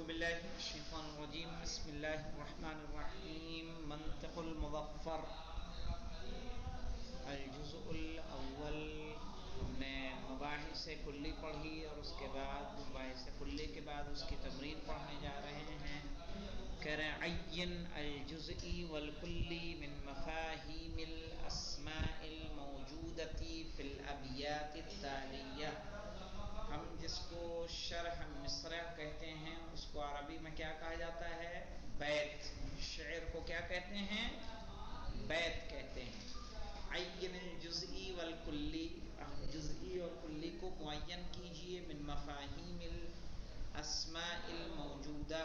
اعوذ باللہ من الشیطان الرجیم بسم اللہ الرحمن الرحیم منطق المظفر الجزء الاول. ہم نے مباحث کلی پڑھی اور اس کے بعد مباحث کلی کے بعد اس کی تمرین پڑھنے جا رہے ہیں. کہہ رہے ہیں عین الجزئی والکلی من مفاہیم الاسماء الموجودۃ فی الابیات التالیہ. ہم جس کو شرح مصرع کہتے ہیں اس کو عربی میں کیا کہا جاتا ہے؟ بیت. شعر کو کیا کہتے ہیں؟ بیت کہتے ہیں. عین الجزئی والکلی، جزئی اور کلی کو معین کیجئے. من مفاہیم الاسماء الموجودہ،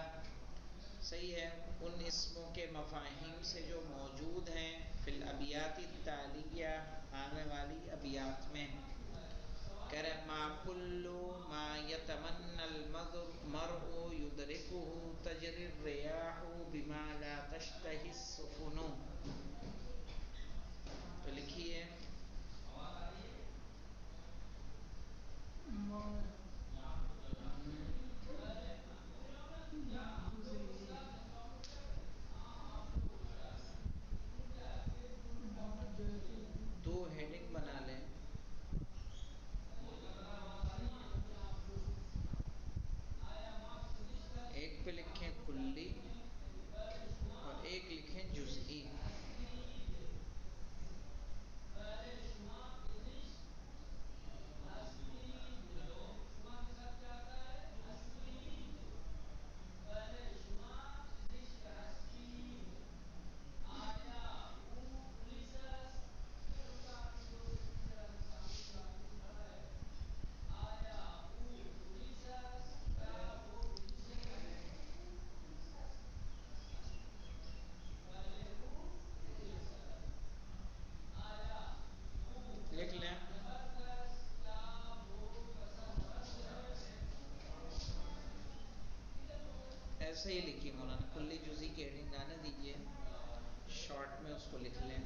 صحیح ہے، ان اسموں کے مفاہیم سے جو موجود ہیں فی الابیات التالیہ، آنے والی ابیات میں. کہہ رہے ما کل ما یتمنى المرء یدرکہ تجری الریاح بما لا تشتہی السفن. تو لکھیے دو ہیڈنگ بنا لیں. ایک پہ لکھیں کلی اور ایک لکھیں جزئی. لکھ لیں. ایسے ہی لکھیے مولانا، کلی جزئی کی ہیڈنگ جانے دیجیے، شارٹ میں اس کو لکھ لیں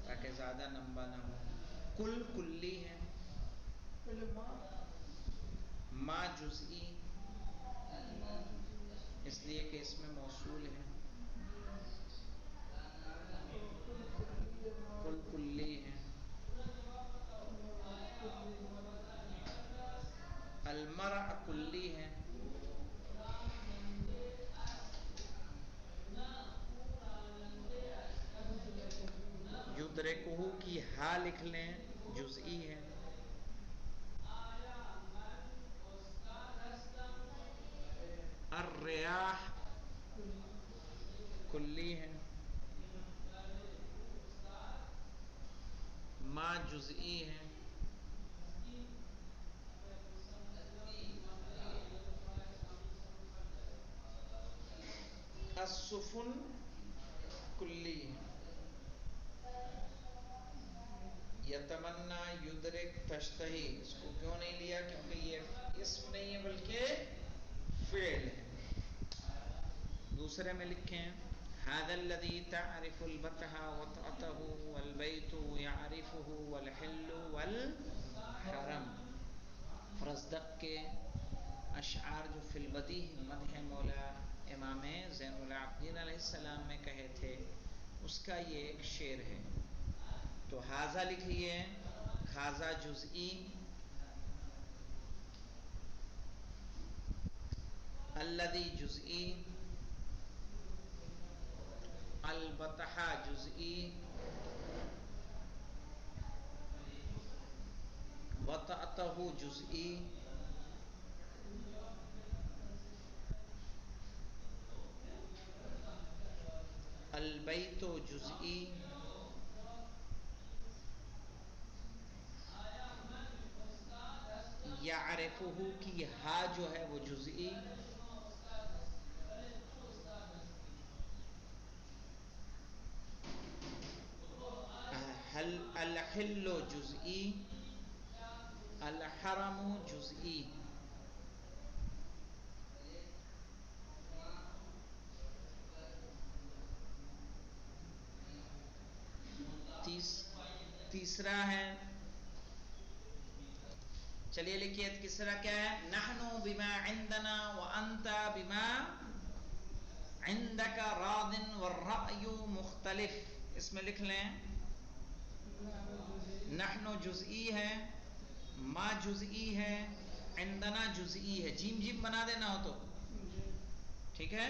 تاکہ زیادہ لمبا نہ ہو. کل کلی ہے، ما جزئی اس لیے کہ اس میں موصول ہے. کل کلی ہے. المرء کلی ہے. یدرکہ کی ہا لکھ لیں، جزئی ہے. الریاح کلی ہے. ما جزئی ہے. السفن کلی ہے. یتمنا، یدرک، تشتہی، اس کو کیوں نہیں لیا؟ کیونکہ یہ اسم نہیں ہے بلکہ فعل ہے. دوسرے میں لکھیں ھذا الذی تعرف البطح وطأته والبیت یعرفہ والحل والحرم. فرزدق کے اشعار جو فی البدیہہ مدح مولا امام زین العابدین علیہ السلام میں کہے تھے، اس کا یہ ایک شعر ہے. تو ھذا لکھیے، ھذا جزئی، الذی جزئی، البطح جزئی، وطأتہ جزئی، البیت جزئی، یعرفہ کی ہا جو ہے وہ جزئی، الحل جزئی، الحرم جزئی. تیسرا ہے چلیے لکھیے کسرا کیا ہے؟ نحنو بما عندنا وانت بما عندك راض والرأي مختلف. اس میں لکھ لیں نحنو جزئی ہے، ما جزئی ہے، عندنا جزئی ہے. جیم جیم بنا دینا ہو تو ٹھیک ہے.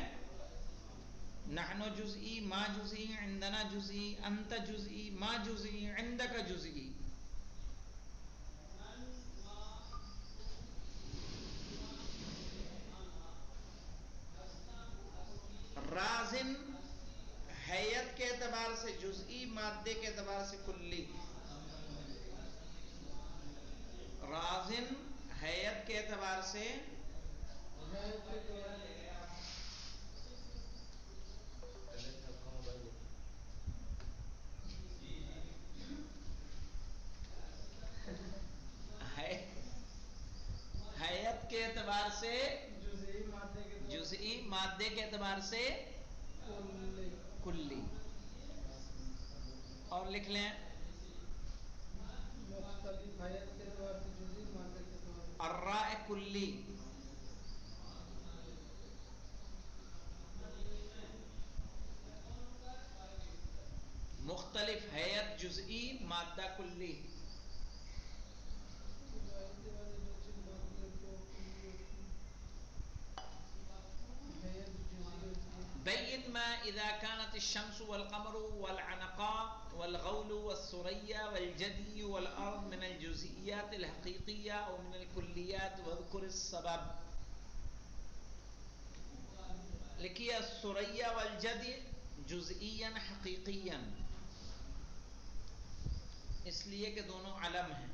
نحنو جزئی، ما جزئی، عندنا جزئی، انت جزئی، ما جزئی، عندك جزئی. رازن حیت کے اعتبار سے جزئی، مادے کے اعتبار سے کلی. رازن حیت کے اعتبار سے حیت کے اعتبار سے جزئی، مادے کے اعتبار سے کلی. اور لکھ لیں مختلف حیت کے اعتبار سے جزئی، مادے کے اعتبار سے الراء کلی. مختلف حیت جزئی، مادہ کلی. بين ما إذا كانت الشمس والقمر والعنقاء والغول والثريا والجدي والأرض من الجزئيات الحقيقية أو من الكليات واذكر السبب. لکھیے الثريا والجدي جزئيا حقيقيا، اس لیے کہ دونوں علم ہیں.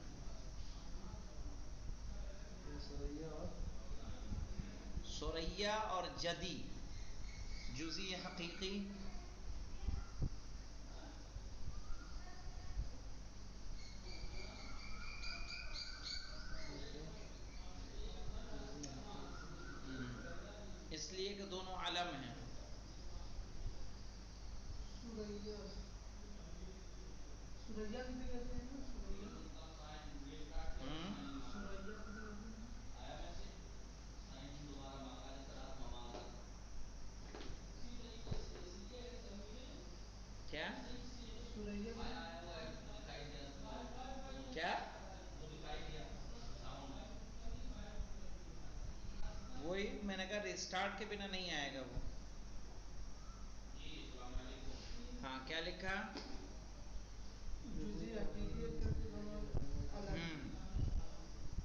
ثریا اور جدی جزئی حقیقی. اس لیے کہ دونوں علم ہیں. سوریا کسے کہتے ہیں؟ کیا وہی میں نے کہا ریسٹارٹ کے بنا نہیں آئے گا وہ. ہاں کیا لکھا؟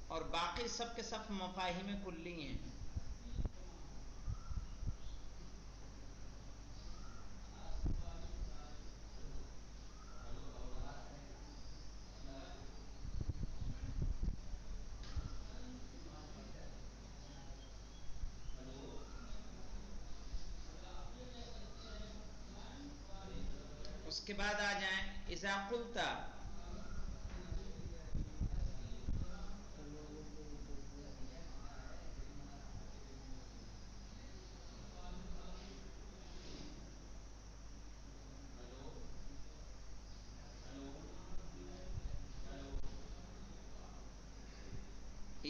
اور باقی سب کے سب مفاہیم کلی ہیں. اس کے بعد آ جائیں اذا قلت.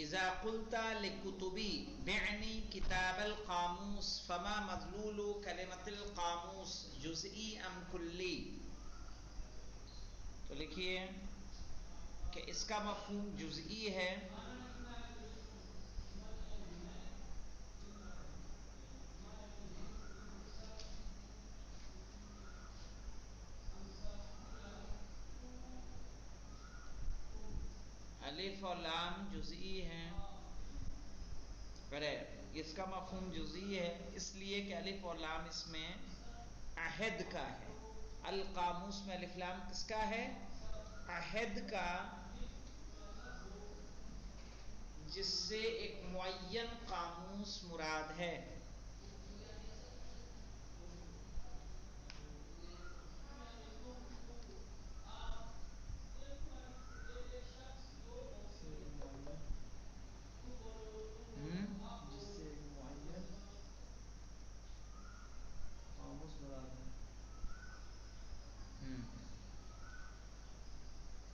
اذا قلت لکتبی بعنی کتاب القاموس فما مدلول کلمۃ القاموس جزئی ام کلی. تو لکھیے کہ اس کا مفہوم جزئی ہے. الف اور لام جزئی ہیں. اس کا مفہوم جزئی ہے اس لیے کہ الف اور لام اس میں عہد کا ہے. القاموس میں الف لام کس کا ہے؟ عہد کا، جس سے ایک معین قاموس مراد ہے.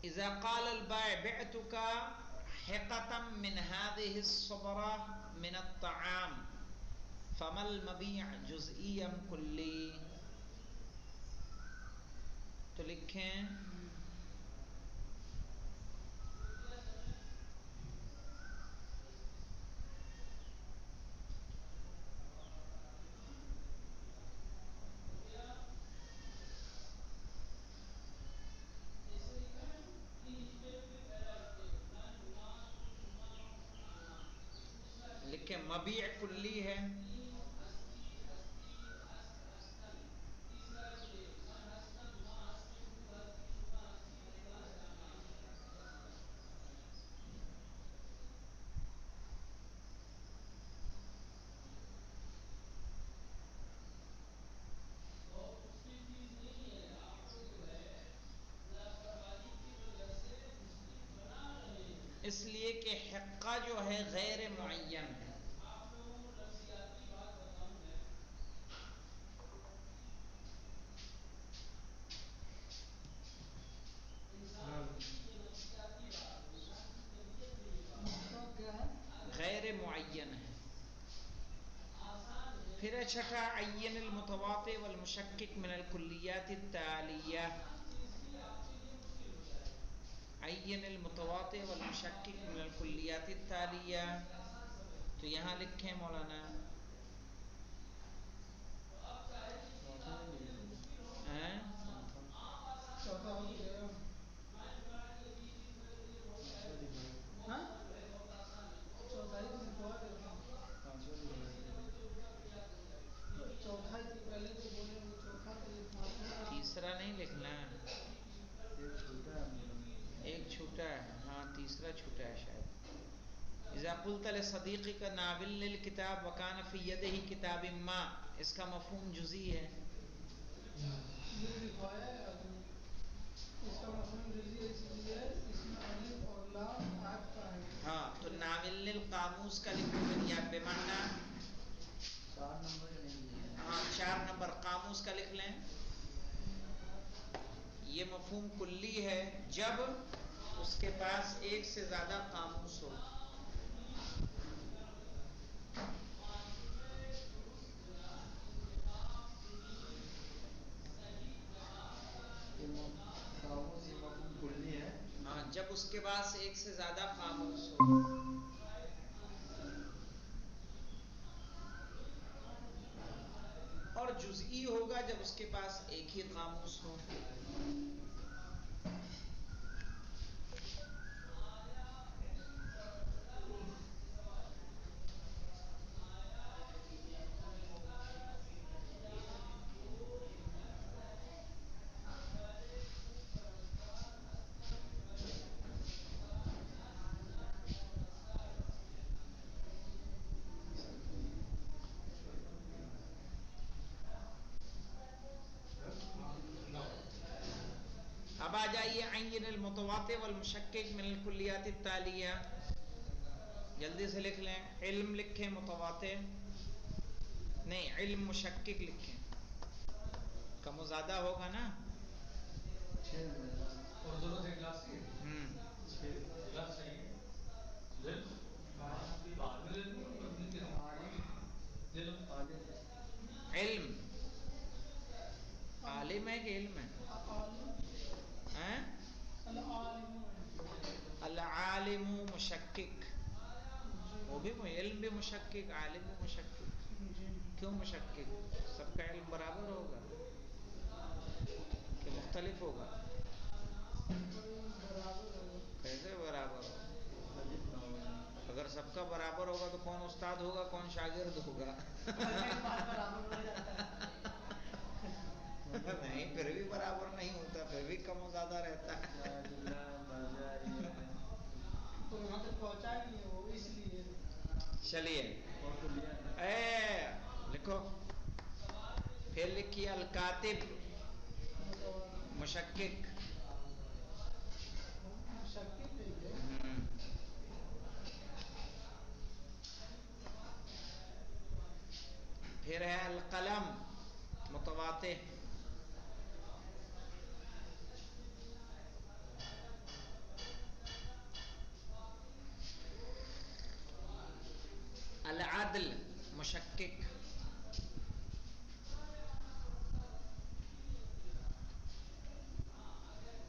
اذا قال البائع بعتك حقة من هذه الصبرة من الطعام فما المبيع جزئی ام کلی. تو لکھیں مبیع کلی ہے. اس لیے کہ حقہ جو ہے غیر معین ہے. غیر معین ہے. پھر چھٹا عین المتواطئ والمشکک من الکلیات التالیہ. عین المتواطئ والمشکک من الکلیات التالیہ. تو یہاں لکھیں مولانا چوتھا ہو گیا. ہاں چوتھائی تو لکھوا دیتا ہوں. چوتھا ہی پہلے تو بولے وہ چوتھا تو لکھواتے. تیسرا نہیں لکھنا. ایک چھوٹا ہے. ہاں تیسرا چھوٹا ہے شاید. اذا قلت لصدیقک ناول الکتاب وکان فی یدہ کتاب ما، اس کا مفہوم جزئی ہے. یہ لکھوایا ہے آدمی. اس کا مفہوم جزئی ہے، اس لیے اس میں الف اور لام عطف کا ہے. ہاں تو ناول القاموس کا لکھو یا بمعنی 4 نمبر کا نہیں لیا. ہاں 4 نمبر قاموس کا لکھ لیں. یہ مفہوم کلی ہے جب اس کے پاس ایک سے زیادہ قاموس ہو. قاموس یہ مفہوم کلی ہے. ہاں جب اس کے پاس ایک سے زیادہ قاموس ہو. اور جزئی ہوگا جب اس کے پاس ایک ہی قاموس ہو. اب آ جائیے عین المتواطئ والمشکک من الکلیات التالیہ. جلدی سے لکھ لیں. علم لکھیں متواطئ نہیں علم مشکک لکھیں. کم و زیادہ ہوگا نا. 6 اور دونوں سے کلاس کی 6 کلاس چاہیے. بعد میں لے لوں گا بدل کے لے لو. علم عالم ہے کہ علم ہے؟ العالم مشکک. وہ بھی علم بھی مشکک عالم بھی مشکک. کیوں مشکک؟ سب کا علم برابر ہوگا کہ مختلف ہوگا؟ کیسے برابر ہوگا؟ اگر سب کا برابر ہوگا تو کون استاد ہوگا کون شاگرد ہوگا؟ نہیں پھر بھی برابر نہیں ہوتا، پھر بھی کم و زیادہ رہتا ہے. تو وہاں تک پہنچا ہی نہیں وہ اس لیے. چلیے لکھو. پھر لکھیے الکاتب مشکک. پھر ہے القلم متواطئ. البدل مشکک،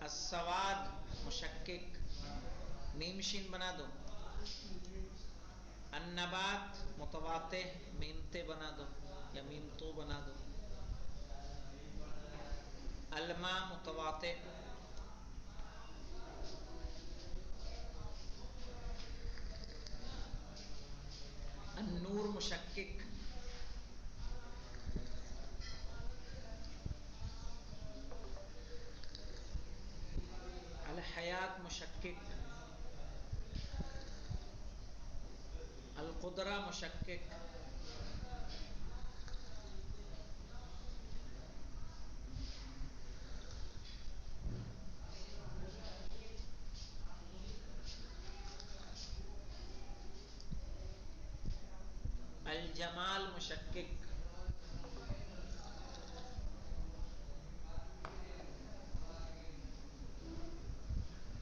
السواد مشکک، میم شین بنا دو، النبات متواطئ، میم تے بنا دو یا میم تو بنا دو، الماء متواطئ، النور مشکک، الحیات مشکک، القدرہ مشکک، الجمال مشکک،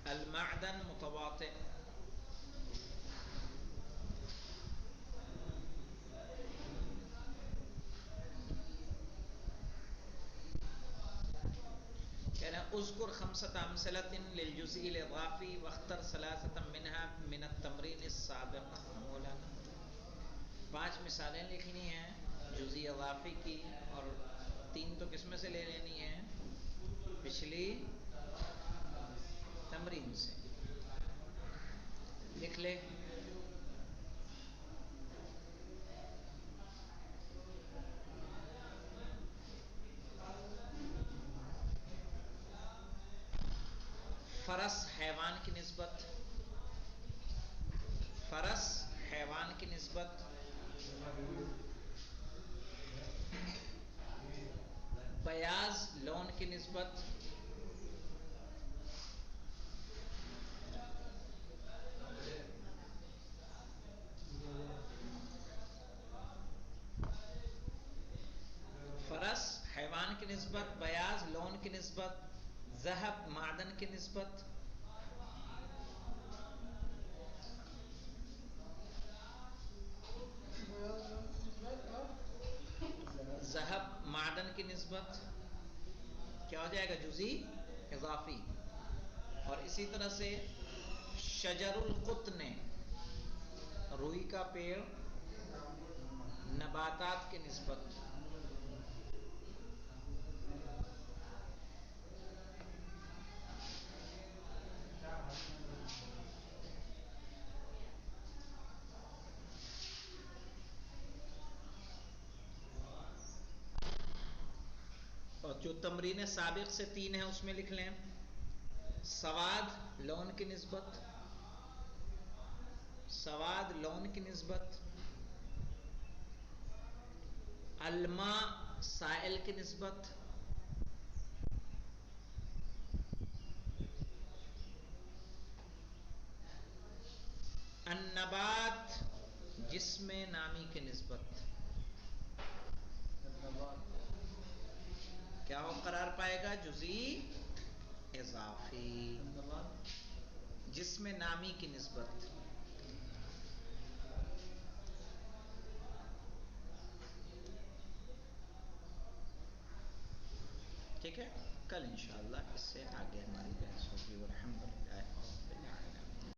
المعدن متواطئ، کہنا اذکر خمسة امثلة للجزء الاضافی واختر ثلاثة منها من التمرین السابق. مولانا 5 مثالیں لکھنی ہیں جزئی اضافی کی، اور 3 تو کس میں سے لے لینی ہے؟ پچھلی تمرین سے. لکھ لے. فرس حیوان کی نسبت، فرس حیوان کی نسبت، بیاض لون کی نسبت، فرس حیوان کی نسبت، بیاض لون کی نسبت، ذہب معدن کی نسبت، ذہب معدن کی نسبت کیا ہو جائے گا؟ جزئی اضافی. اور اسی طرح سے شجر القطن، روئی کا پیڑ، نباتات کی نسبت، اور جو تمرین سابق سے 3 ہیں اس میں لکھ لیں. سواد لون کی نسبت، سواد لون کی نسبت، الماء سائل کی نسبت، النبات جسم نامی کی نسبت. کیا وہ قرار پائے گا؟ جزئی اضافی. جسم نامی کی نسبت. ٹھیک ہے، کل انشاءاللہ اس سے آگے ہماری بحث ہوگی. والحمدللہ.